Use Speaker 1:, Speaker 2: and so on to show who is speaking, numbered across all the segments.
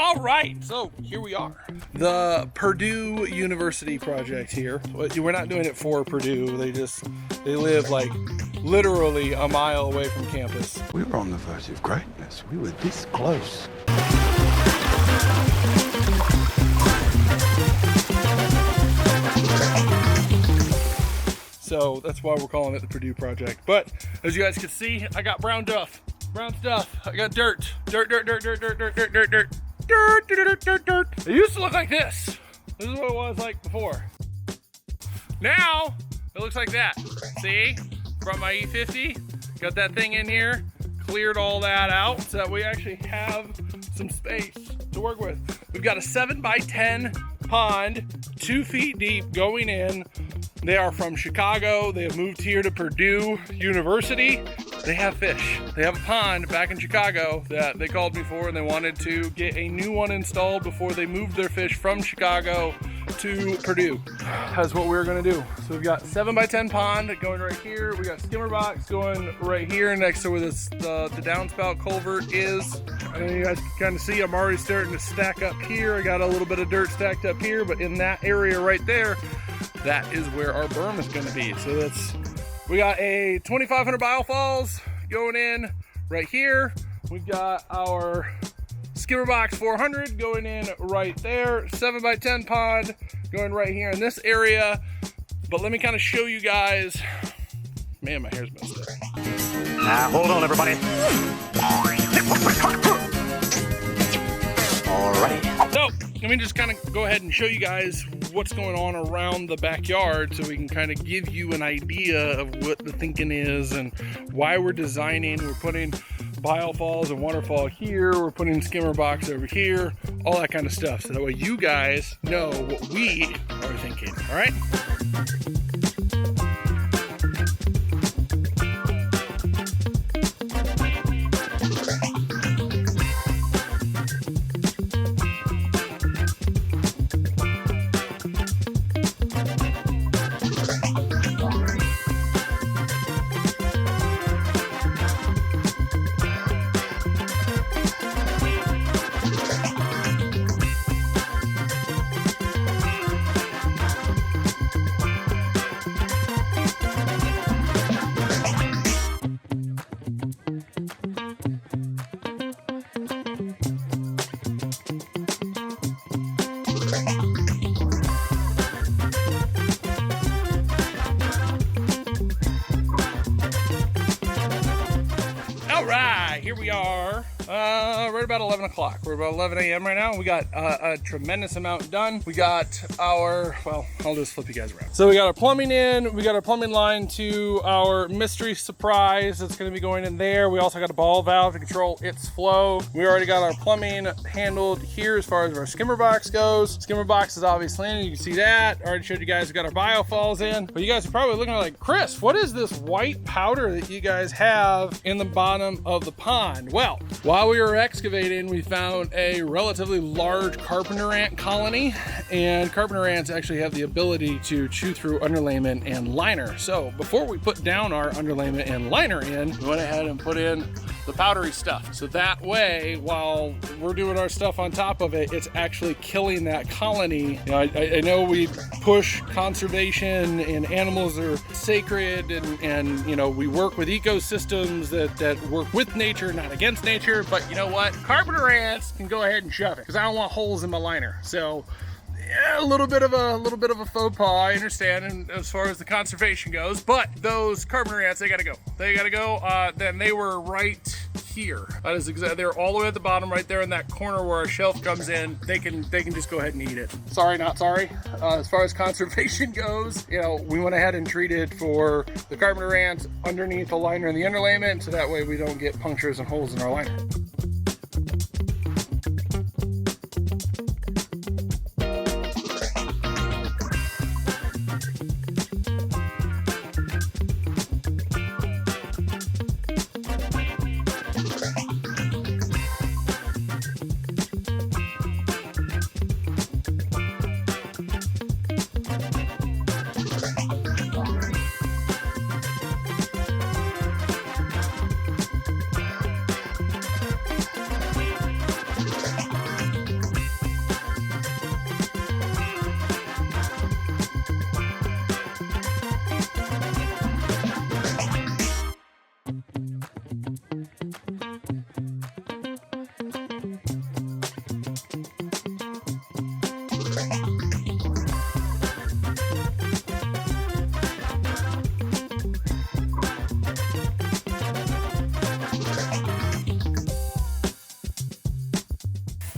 Speaker 1: All right, so here we are. The Purdue University project here. We're not doing it for Purdue. They live like literally a mile away from campus.
Speaker 2: We were on the verge of greatness. We were this close.
Speaker 1: So that's why we're calling it the Purdue Project. But as you guys can see, I got brown stuff. I got dirt. It used to look like this. This is what it was like before. Now, it looks like that. See? From my E50, got that thing in here, cleared all that out so that we actually have some space to work with. We've got a 7x10 pond, 2 feet deep, going in. They are from Chicago. They have moved here to Purdue University. They have fish. They have a pond back in Chicago that they called me for, and they wanted to get a new one installed before they moved their fish from Chicago to Purdue. That's what we're gonna do. So we've got 7x10 pond going right here. We got skimmer box going right here next to where the downspout culvert is. And you guys can kind of see I'm already starting to stack up here. I got a little bit of dirt stacked up here, but in that area right there, that is where our berm is gonna be. So we got a 2,500 biofalls going in right here. We've got our skimmer box 400 going in right there. 7x10 pond going right here in this area. But let me kind of show you guys. Man, my hair's messed up.
Speaker 3: Now, hold on, everybody. All right.
Speaker 1: So, let me just kind of go ahead and show you guys what's going on around the backyard so we can kind of give you an idea of what the thinking is and why we're designing. We're putting biofalls and waterfall here. We're putting skimmer box over here, all that kind of stuff. So that way you guys know what we are thinking, all right? Here we are, right about 11 o'clock. We're about 11 a.m. right now. We got a tremendous amount done. We got our, well, I'll just flip you guys around. So we got our plumbing in. We got our plumbing line to our mystery surprise that's going to be going in there. We also got a ball valve to control its flow. We already got our plumbing handled here as far as our skimmer box goes. Skimmer box is obviously in. You can see that. I already showed you guys we got our biofalls in. But you guys are probably looking like, Krys, what is this white powder that you guys have in the bottom of the pond? Well, while we were excavating, we found a relatively large carpenter ant colony, and carpenter ants actually have the ability to chew through underlayment and liner. So before we put down our underlayment and liner in, we went ahead and put in the powdery stuff. So that way, while we're doing our stuff on top of it, it's actually killing that colony. You know, I know we push conservation and animals are sacred, and you know, we work with ecosystems that work with nature, not against nature, but you know what? Carpenter ants can go ahead and shove it because I don't want holes in my liner. So yeah, a little bit of a faux pas, I understand, and as far as the conservation goes, but those carpenter ants, they gotta go. Then they were right here. That is exactly, they're all the way at the bottom, right there in that corner where our shelf comes in. They can just go ahead and eat it. Sorry, not sorry. As far as conservation goes, you know, we went ahead and treated for the carpenter ants underneath the liner and the underlayment, so that way we don't get punctures and holes in our liner.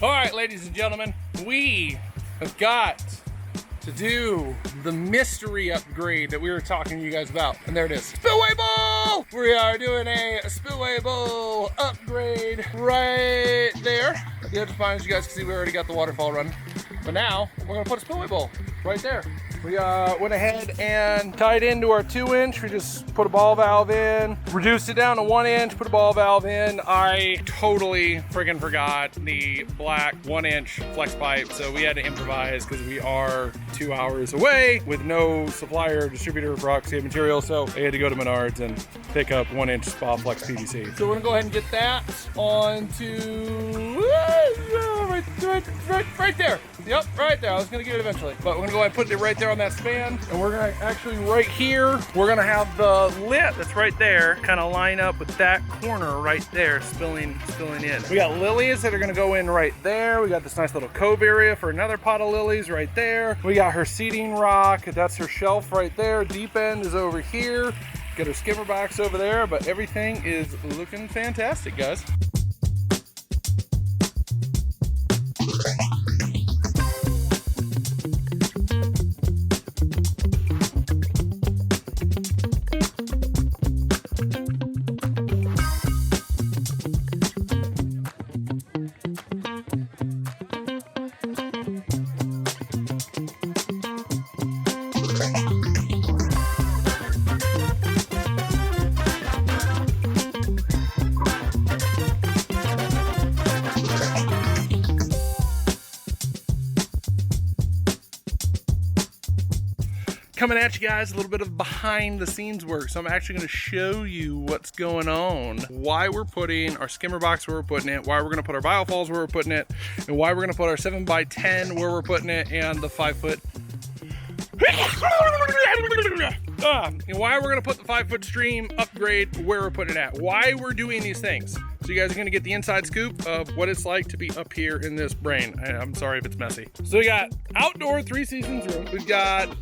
Speaker 1: All right, ladies and gentlemen, we have got to do the mystery upgrade that we were talking to you guys about. And there it is. Spillway Bowl! We are doing a Spillway Bowl upgrade right there. The other fine, as you guys can see, we already got the waterfall running. But now, we're gonna put a Spillway Bowl right there. We went ahead and tied into our 2-inch. We just put a ball valve in, reduced it down to 1 inch, put a ball valve in. I totally friggin' forgot the black 1-inch flex pipe, so we had to improvise because we are 2 hours away with no supplier or distributor for Aquascape material, so I had to go to Menards and pick up 1-inch spa flex PVC. So we're gonna go ahead and get that onto right there. Yep, right there. I was gonna get it eventually, but we're gonna go ahead and put it right there on that span, and we're gonna actually right here, we're gonna have the lip that's right there kind of line up with that corner right there, spilling in. We got lilies that are gonna go in right there. We got this nice little cove area for another pot of lilies right there. We got her seating rock. That's her shelf right there. Deep end is over here. Got her skimmer box over there, but everything is looking fantastic, guys. Coming at you guys, a little bit of behind the scenes work. So I'm actually going to show you what's going on, why we're putting our skimmer box where we're putting it, why we're going to put our biofalls where we're putting it, and why we're going to put our 7x10 where we're putting it, and the 5-foot and why we're going to put the 5-foot stream upgrade where we're putting it at, why we're doing these things. So you guys are going to get the inside scoop of what it's like to be up here in this brain. I'm sorry if it's messy. So we got outdoor 3 seasons room. We've got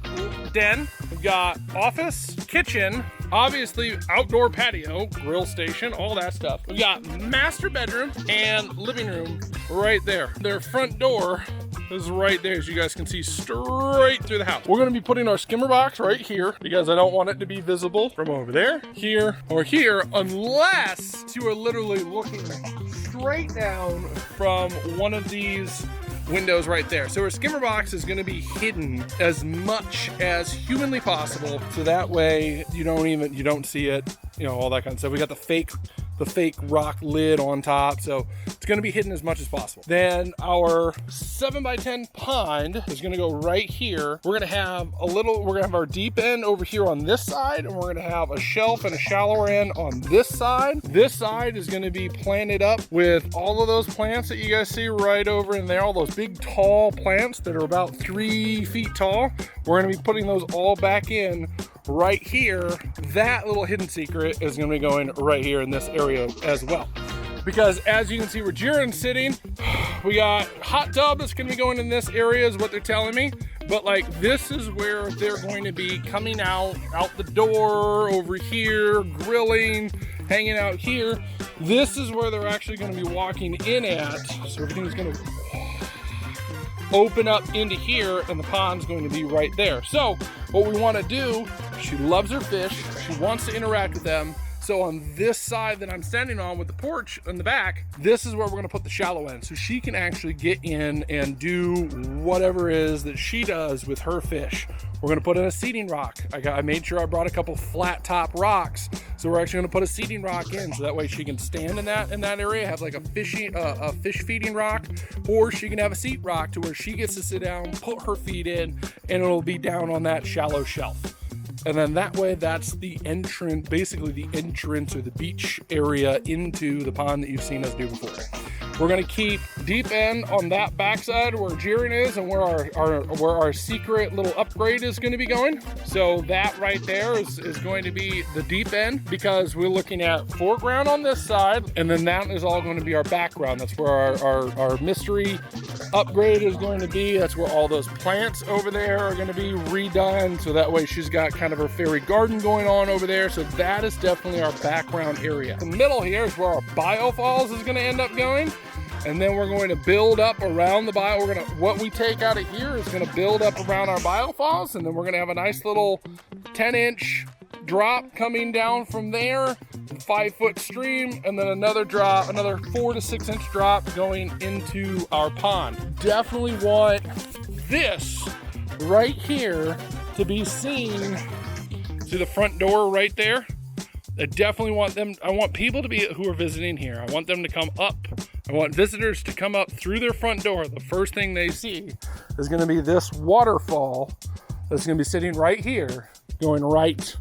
Speaker 1: den. We've got office, kitchen, obviously outdoor patio, grill station, all that stuff. We got master bedroom and living room right there. Their front door is right there, as you guys can see, straight through the house. We're going to be putting our skimmer box right here because I don't want it to be visible from over there, here, or here, unless you are literally looking straight down from one of these windows right there. So our skimmer box is going to be hidden as much as humanly possible, so that way you don't see it, you know, all that kind of stuff. We got the fake rock lid on top, so it's going to be hidden as much as possible. Then our 7x10 pond is going to go right here. We're going to have our deep end over here on this side, and we're going to have a shelf and a shallower end on this side. This side is going to be planted up with all of those plants that you guys see right over in there, all those big tall plants that are about 3 feet tall. We're going to be putting those all back in right here. That little hidden secret is going to be going right here in this area as well, because as you can see where Jiren's sitting, we got hot tub that's going to be going in this area is what they're telling me, but like this is where they're going to be coming out the door over here, grilling, hanging out here. This is where they're actually going to be walking in at, so everything's going to open up into here, and the pond's going to be right there. So what we want to do, she loves her fish, she wants to interact with them, so on this side that I'm standing on with the porch in the back, this is where we're going to put the shallow end, so she can actually get in and do whatever it is that she does with her fish. We're going to put in a seating rock. I made sure I brought a couple flat top rocks, so we're actually going to put a seating rock in, so that way she can stand in that area, have like a fish feeding rock, or she can have a seat rock to where she gets to sit down, put her feet in, and it'll be down on that shallow shelf. And then that way, that's the entrance, basically the entrance or the beach area into the pond that you've seen us do before. We're gonna keep deep end on that backside where Jiren is and where our secret little upgrade is gonna be going. So that right there is going to be the deep end, because we're looking at foreground on this side, and then that is all going to be our background. That's where our mystery upgrade is going to be. That's where all those plants over there are going to be redone, so that way she's got kind of her fairy garden going on over there. So that is definitely our background area. The middle here is where our biofalls is going to end up going. and then we're going to build up around the bio. What we take out of here is gonna build up around our biofalls, and then we're gonna have a nice little 10-inch drop coming down from there, 5-foot stream, and then another drop, another 4 to 6 inch drop going into our pond. Definitely want this right here to be seen. See the front door right there? I definitely want them, I want people to be, who are visiting here, I want them to come up. I want visitors to come up through their front door. The first thing they see is gonna be this waterfall that's gonna be sitting right here, going right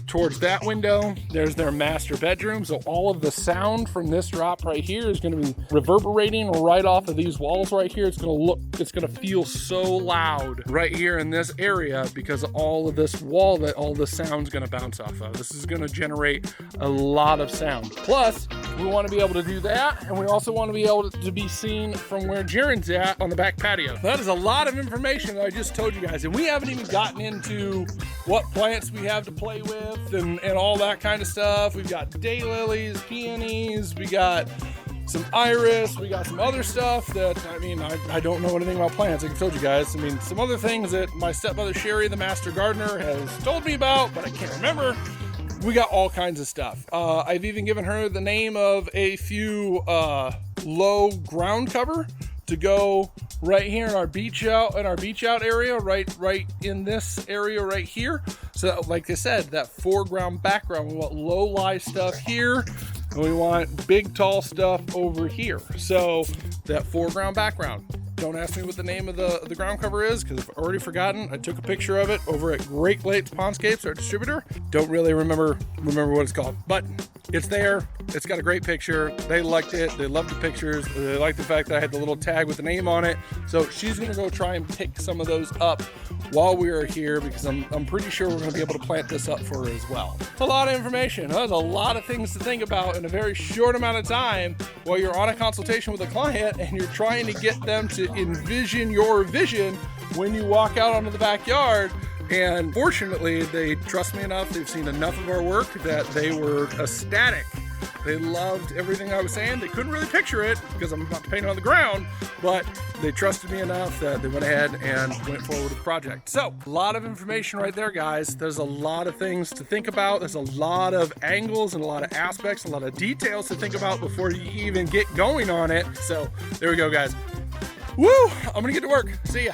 Speaker 1: towards that window. There's their master bedroom. So all of the sound from this drop right here is going to be reverberating right off of these walls right here. It's going to feel so loud right here in this area because of all of this wall that all the sound's going to bounce off of. This is going to generate a lot of sound. Plus, we want to be able to do that, and we also want to be able to be seen from where Jaren's at on the back patio. That is a lot of information that I just told you guys, and we haven't even gotten into what plants we have to play with and all that kind of stuff. We've got daylilies, peonies, we got some iris, we got some other stuff that, I mean, I don't know anything about plants, like I told you guys. I mean, some other things that my stepmother Sherry, the master gardener, has told me about, but I can't remember. We got all kinds of stuff. I've even given her the name of a few low ground cover to go right here in our beach out area, right in this area right here. So like I said, that foreground background, we want low lie stuff here, and we want big tall stuff over here. So that foreground background. Don't ask me what the name of the ground cover is, because I've already forgotten. I took a picture of it over at Great Lakes Pondscapes, our distributor. Don't really remember what it's called, but it's there. It's got a great picture. They liked it. They loved the pictures. They liked the fact that I had the little tag with the name on it. So she's gonna go try and pick some of those up while we are here, because I'm pretty sure we're gonna be able to plant this up for her as well. It's a lot of information. There's a lot of things to think about in a very short amount of time while you're on a consultation with a client and you're trying to get them to envision your vision when you walk out onto the backyard. And fortunately, they trust me enough, they've seen enough of our work that they were ecstatic. They loved everything I was saying. They couldn't really picture it because I'm about to paint it on the ground, but they trusted me enough that they went ahead and went forward with the project. So, a lot of information right there, guys. There's a lot of things to think about. There's a lot of angles and a lot of aspects, a lot of details to think about before you even get going on it. So, there we go, guys. Woo! I'm gonna get to work. See ya.